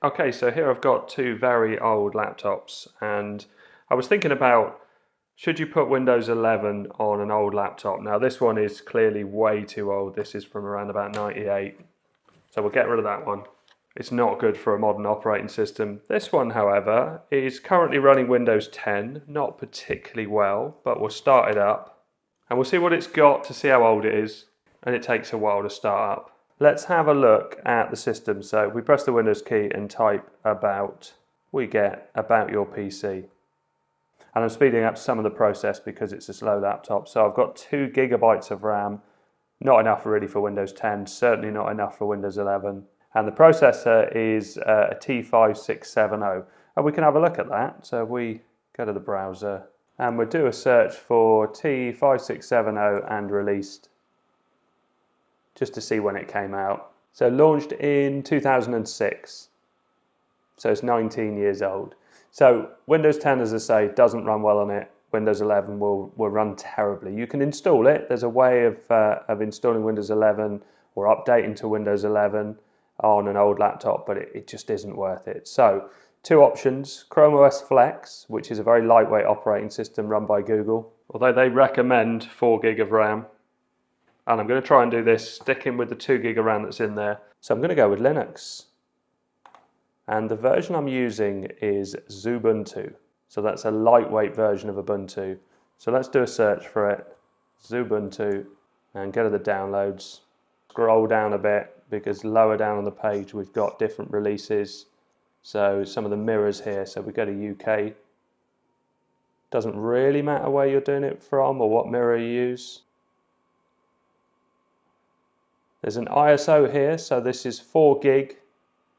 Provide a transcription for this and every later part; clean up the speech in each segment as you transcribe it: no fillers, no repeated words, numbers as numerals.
Okay, so here I've got two very old laptops, and I was thinking about, should you put Windows 11 on an old laptop? Now this one is clearly way too old. This is from around about 98. So we'll get rid of that one. It's not good for a modern operating system. This one, however, is currently running Windows 10, not particularly well, but we'll start it up and we'll see what it's got to see how old it is, and it takes a while to start up. Let's have a look at the system. So if we press the Windows key and type about, we get about your PC. And I'm speeding up some of the process because it's a slow laptop. So I've got 2 gigabytes of RAM, not enough really for Windows 10, certainly not enough for Windows 11. And the processor is a T5670. And we can have a look at that. So we go to the browser and we'll do a search for T5670 and released, just to see when it came out. So launched in 2006. So it's 19 years old. So Windows 10, as I say, doesn't run well on it. Windows 11 will run terribly. You can install it. There's a way of installing Windows 11 or updating to Windows 11 on an old laptop, but it just isn't worth it. So 2 options: Chrome OS Flex, which is a very lightweight operating system run by Google, although they recommend 4 gig of RAM. And I'm going to try and do this sticking with the 2 gig of RAM that's in there. So I'm going to go with Linux. And the version I'm using is Xubuntu. So that's a lightweight version of Ubuntu. So let's do a search for it. Xubuntu, and go to the downloads. Scroll down a bit, because lower down on the page we've got different releases. So some of the mirrors here. So we go to UK. Doesn't really matter where you're doing it from or what mirror you use. There's an ISO here, so this is 4 gig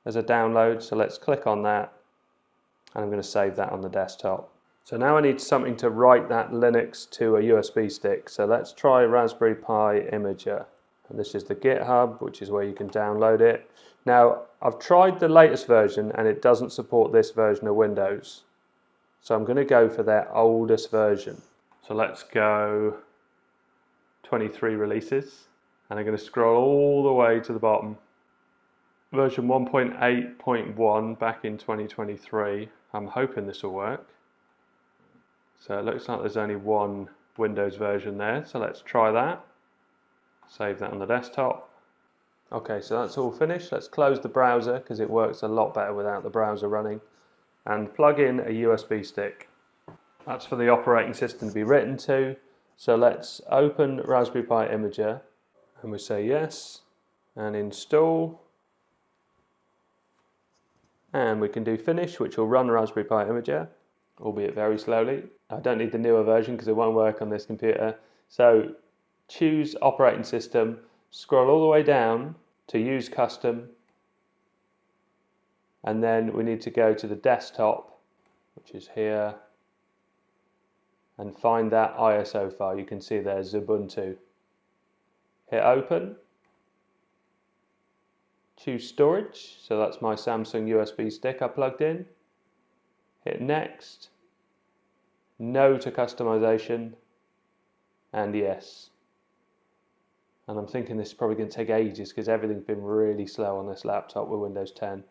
as a download, so let's click on that and I'm going to save that on the desktop. So now I need something to write that Linux to a USB stick, so let's try Raspberry Pi Imager. And this is the GitHub, which is where you can download it. Now I've tried the latest version and it doesn't support this version of Windows, so I'm going to go for their oldest version. So let's go 23 releases. And I'm going to scroll all the way to the bottom. Version 1.8.1 back in 2023. I'm hoping this will work. So it looks like there's only one Windows version there. So let's try that. Save that on the desktop. Okay, so that's all finished. Let's close the browser because it works a lot better without the browser running. And plug in a USB stick. That's for the operating system to be written to. So let's open Raspberry Pi Imager. And we say yes, and install, and we can do finish, which will run Raspberry Pi Imager, albeit very slowly. I don't need the newer version because it won't work on this computer. So choose operating system, scroll all the way down to use custom, and then we need to go to the desktop, which is here, and find that ISO file. You can see there's Xubuntu. Hit open, choose storage, so that's my Samsung USB stick I plugged in. Hit next, no to customization, and yes. And I'm thinking this is probably going to take ages because everything's been really slow on this laptop with Windows 10.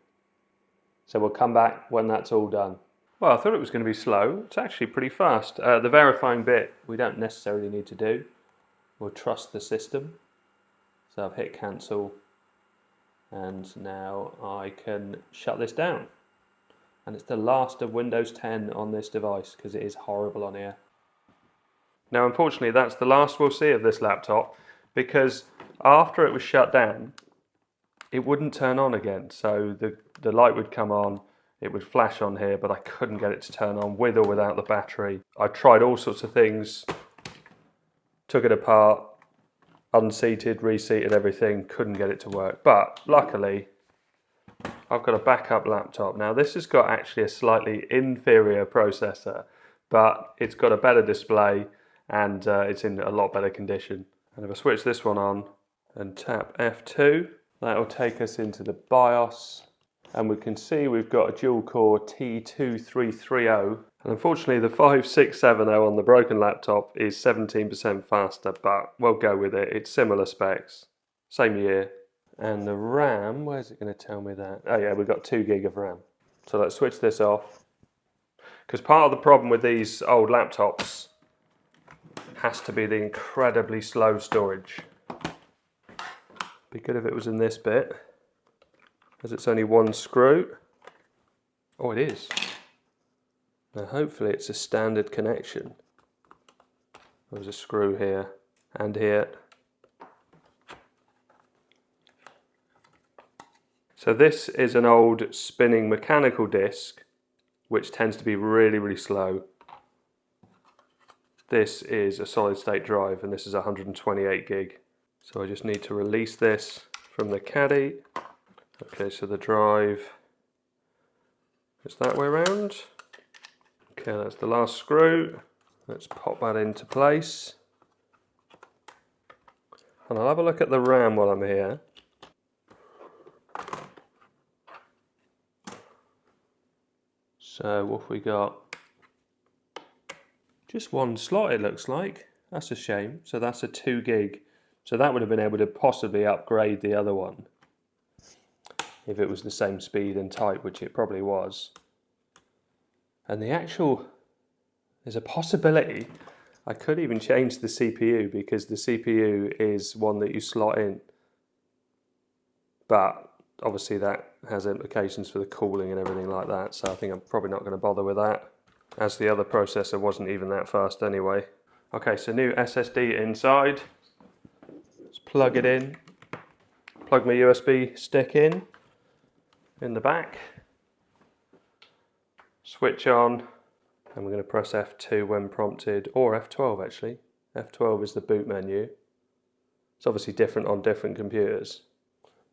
So we'll come back when that's all done. Well, I thought it was going to be slow. It's actually pretty fast. The verifying bit we don't necessarily need to do. We'll trust the system. So I've hit cancel, and now I can shut this down. And it's the last of Windows 10 on this device because it is horrible on here. Now unfortunately that's the last we'll see of this laptop, because after it was shut down it wouldn't turn on again. So the light would come on, it would flash on here, but I couldn't get it to turn on with or without the battery. I tried all sorts of things, took it apart, unseated, reseated everything, couldn't get it to work. But luckily, I've got a backup laptop. Now this has got actually a slightly inferior processor, but it's got a better display and it's in a lot better condition. And if I switch this one on and tap F2, that will take us into the BIOS. And we can see we've got a dual core T2330. And unfortunately the 5670 on the broken laptop is 17% faster, but we'll go with it. It's similar specs, same year. And the RAM, where's it going to tell me that? Oh yeah, we've got 2 gig of RAM. So let's switch this off. Because part of the problem with these old laptops has to be the incredibly slow storage. Be good if it was in this bit, as it's only one screw. Oh, it is. Now hopefully it's a standard connection. There's a screw here and here. So this is an old spinning mechanical disc, which tends to be really, really slow. This is a solid state drive, and this is 128 gig. So I just need to release this from the caddy. Okay, so the drive is that way around. Okay, that's the last screw. Let's pop that into place. And I'll have a look at the RAM while I'm here. So what have we got? Just one slot it looks like. That's a shame. So that's a 2 gig. So that would have been able to possibly upgrade the other one if it was the same speed and type, which it probably was. And there's a possibility I could even change the CPU, because the CPU is one that you slot in. But obviously that has implications for the cooling and everything like that, so I think I'm probably not going to bother with that, as the other processor wasn't even that fast anyway. Okay, so new SSD inside. Let's plug it in. Plug my USB stick in the back. Switch on, and we're going to press F2 when prompted, or F12 actually. F12 is the boot menu. It's obviously different on different computers.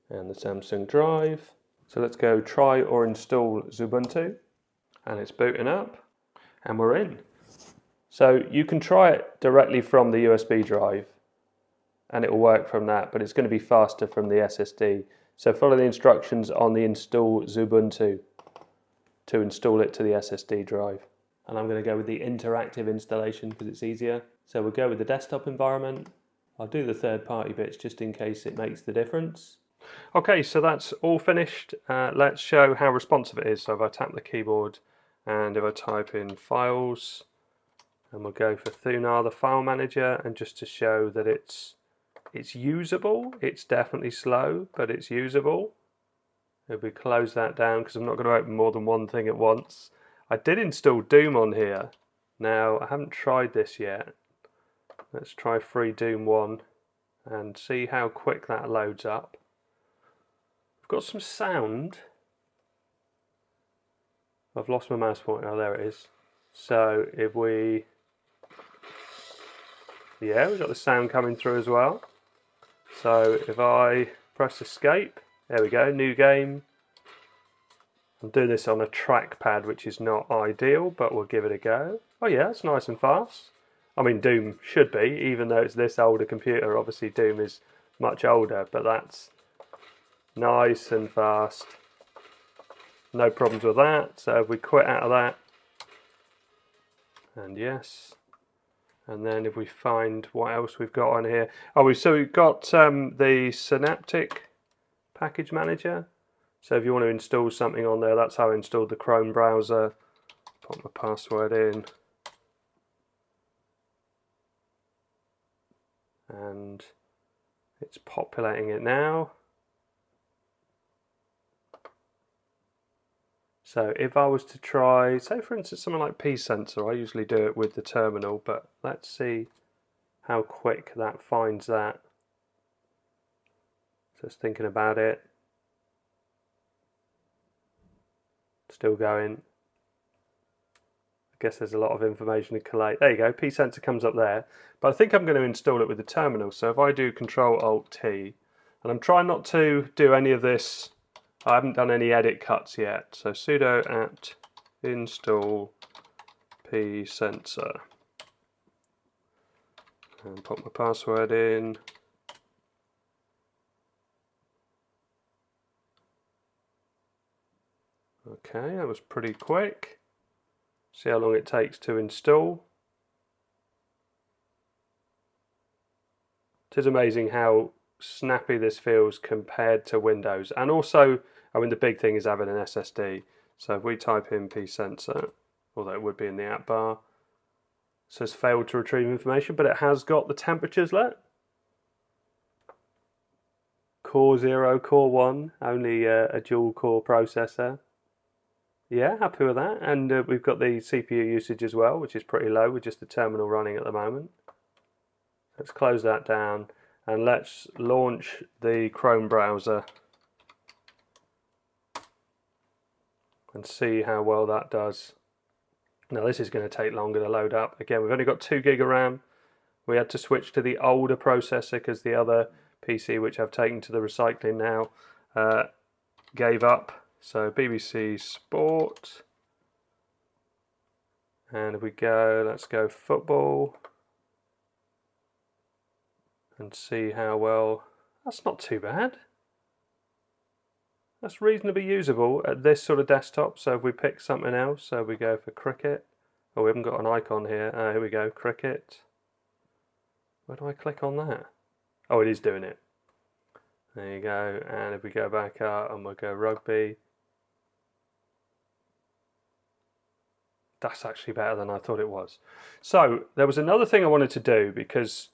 And the Samsung drive. So let's go try or install Xubuntu, and it's booting up, and we're in. So you can try it directly from the USB drive, and it will work from that, but it's going to be faster from the SSD. So follow the instructions on the install Xubuntu to install it to the SSD drive. And I'm going to go with the interactive installation because it's easier. So we'll go with the desktop environment. I'll do the third-party bits just in case it makes the difference. Okay, so that's all finished. Let's show how responsive it is. So if I tap the keyboard and if I type in files, and we'll go for Thunar, the file manager, and just to show that it's usable. It's definitely slow, but it's usable. If we close that down, because I'm not going to open more than one thing at once. I did install Doom on here. Now, I haven't tried this yet. Let's try free Doom 1 and see how quick that loads up. Got some sound. I've lost my mouse pointer. Oh, there it is. So if we, yeah, we've got the sound coming through as well. So if I press escape, there we go, new game. I'm doing this on a trackpad, which is not ideal, but we'll give it a go. Oh yeah, it's nice and fast. I mean, Doom should be, even though it's this older computer. Obviously Doom is much older, but that's nice and fast. No problems with that. So if we quit out of that, and yes, and then if we find what else we've got on here. Oh, we've got the Synaptic package manager. So if you want to install something on there, that's how I installed the Chrome browser. Put my password in. And it's populating it now. So if I was to try, say for instance something like pSensor, I usually do it with the terminal, but let's see how quick that finds that. Just thinking about it. Still going. I guess there's a lot of information to collate. There you go, pSensor comes up there. But I think I'm going to install it with the terminal. So if I do Control-Alt-T, and I'm trying not to do any of this, I haven't done any edit cuts yet. So sudo apt install pSensor. And put my password in. Okay, that was pretty quick. See how long it takes to install. It is amazing how snappy this feels compared to Windows. And also, I mean, the big thing is having an SSD. So if we type in psensor, although it would be in the app bar, it says failed to retrieve information, but it has got the temperatures let. Core 0, Core 1, only a dual core processor. Yeah, happy with that. And we've got the CPU usage as well, which is pretty low with just the terminal running at the moment. Let's close that down and let's launch the Chrome browser and see how well that does. Now this is going to take longer to load up. Again, we've only got 2 gig of RAM. We had to switch to the older processor because the other PC, which I've taken to the recycling now, gave up. So BBC Sport, and if we go, let's go football and see how well. That's not too bad. That's reasonably usable at this sort of desktop. So if we pick something else, so we go for cricket. Oh, we haven't got an icon here. Here we go, cricket. Where do I click on that? Oh, it is doing it. There you go. And if we go back up and we'll go rugby. That's actually better than I thought it was. So there was another thing I wanted to do, because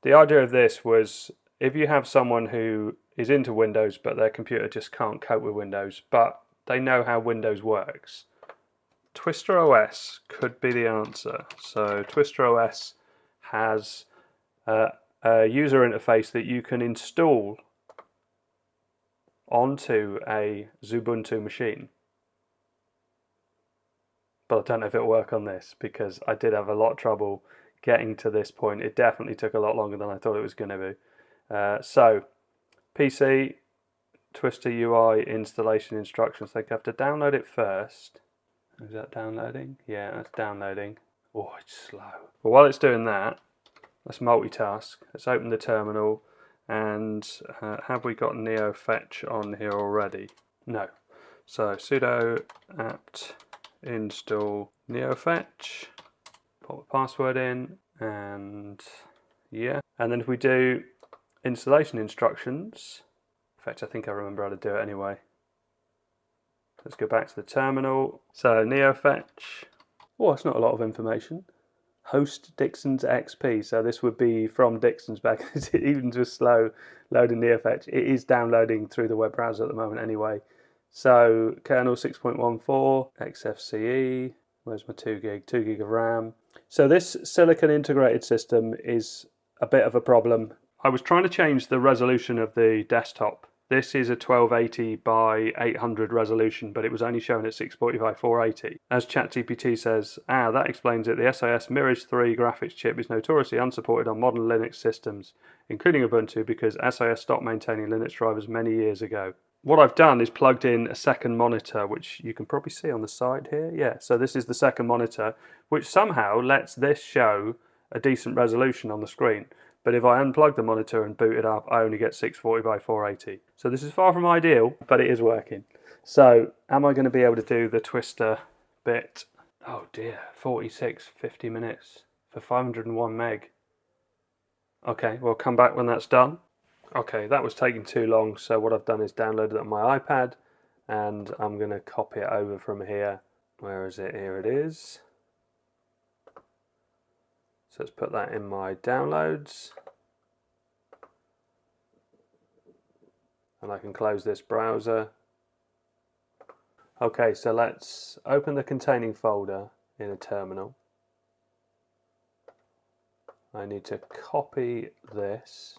the idea of this was if you have someone who is into Windows but their computer just can't cope with Windows, but they know how Windows works, Twister OS could be the answer. So Twister OS has a user interface that you can install onto a Xubuntu machine. But I don't know if it'll work on this, because I did have a lot of trouble getting to this point. It definitely took a lot longer than I thought it was going to be. So, PC, Twister UI installation instructions. I think I have to download it first. Is that downloading? Yeah, that's downloading. Oh, it's slow. Well, while it's doing that, let's multitask. Let's open the terminal. And have we got NeoFetch on here already? No. So, sudo apt install NeoFetch, put the password in, and yeah. And then if we do installation instructions, in fact I think I remember how to do it anyway. Let's go back to the terminal. So NeoFetch, oh, that's not a lot of information. Host Dixon's XP, so this would be from Dixon's back. Even just slow loading NeoFetch. It is downloading through the web browser at the moment anyway. So kernel 6.14, XFCE, where's my 2 gig of RAM. So this silicon integrated system is a bit of a problem. I was trying to change the resolution of the desktop. This is a 1280 by 800 resolution, but it was only shown at 640 by 480. As ChatGPT says, that explains it. The SIS Mirage 3 graphics chip is notoriously unsupported on modern Linux systems, including Ubuntu, because SIS stopped maintaining Linux drivers many years ago. What I've done is plugged in a second monitor, which you can probably see on the side here. Yeah, so this is the second monitor, which somehow lets this show a decent resolution on the screen. But if I unplug the monitor and boot it up, I only get 640 by 480. So this is far from ideal, but it is working. So am I going to be able to do the Twister bit? Oh dear, 50 minutes for 501 meg. Okay, we'll come back when that's done. Okay, that was taking too long, so what I've done is downloaded it on my iPad, and I'm going to copy it over from here. Where is it? Here it is. So let's put that in my downloads. And I can close this browser. Okay, so let's open the containing folder in a terminal. I need to copy this.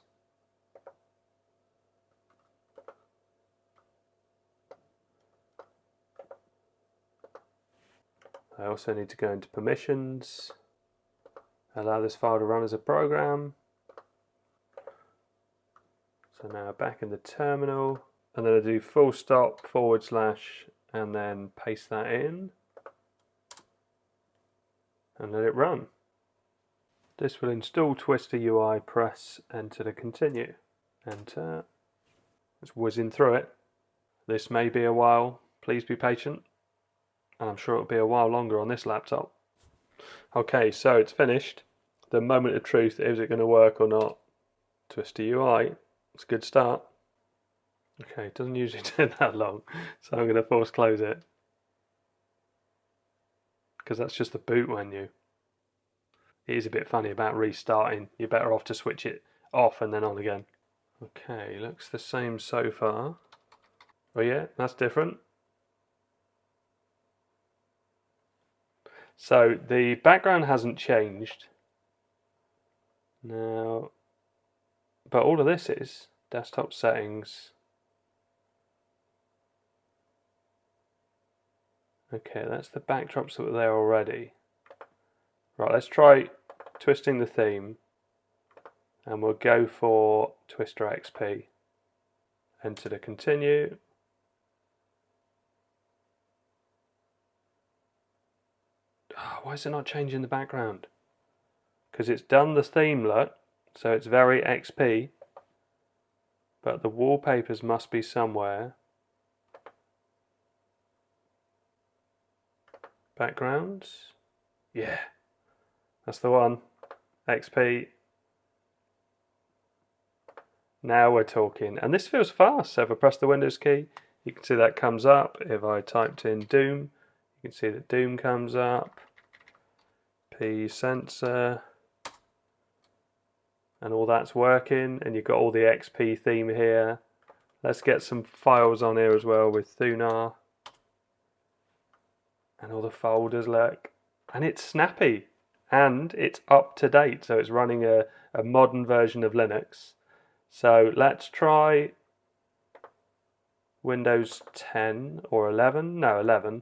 I also need to go into permissions, allow this file to run as a program. So now back in the terminal, and then I do full stop / and then paste that in and let it run. This will install Twister UI, press enter to continue. Enter. It's whizzing through it. This may be a while, please be patient. And I'm sure it'll be a while longer on this laptop. Okay, so it's finished. The moment of truth, is it going to work or not? Twister UI. It's a good start. Okay, it doesn't usually take that long, so I'm going to force close it. Because that's just the boot menu. It is a bit funny about restarting. You're better off to switch it off and then on again. Okay, looks the same so far. Oh yeah, that's different. So the background hasn't changed. Now, but all of this is desktop settings. Okay, that's the backdrops that were there already. Right, let's try twisting the theme, and we'll go for Twister XP. Enter to continue. Oh, why is it not changing the background? Because it's done the themelet, so it's very XP, but the wallpapers must be somewhere. Backgrounds, yeah, that's the one. XP. Now we're talking, and this feels fast. So if I press the Windows key, you can see that comes up. If I typed in Doom, you can see that Doom comes up. P sensor, and all that's working, and you've got all the XP theme here. Let's get some files on here as well with Thunar. And all the folders, look. And it's snappy. And it's up to date, so it's running a modern version of Linux. So let's try Windows 10 or 11. No, 11.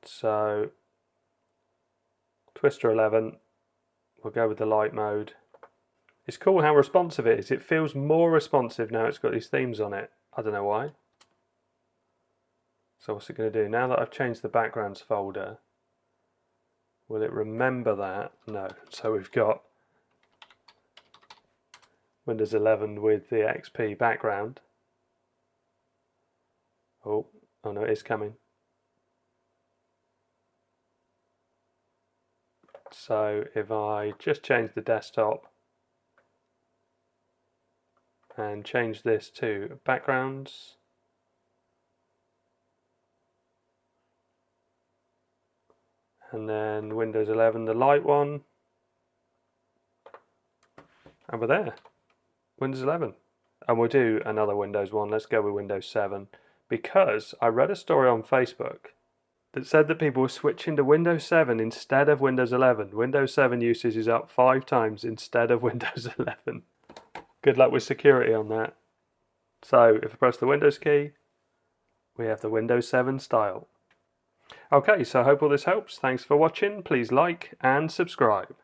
So Twister 11, we'll go with the light mode. It's cool how responsive it is. It feels more responsive now it's got these themes on it. I don't know why. So what's it going to do? Now that I've changed the backgrounds folder, will it remember that? No. So we've got Windows 11 with the XP background. Oh no, it is coming. So if I just change the desktop and change this to backgrounds, and then Windows 11, the light one, and we're there. Windows 11. And we'll do another Windows one. Let's go with Windows 7, because I read a story on Facebook that said that people were switching to Windows 7 instead of Windows 11. Windows 7 usage is up 5 times instead of Windows 11. Good luck with security on that. So if I press the Windows key, we have the Windows 7 style. Okay, so I hope all this helps. Thanks for watching. Please like and subscribe.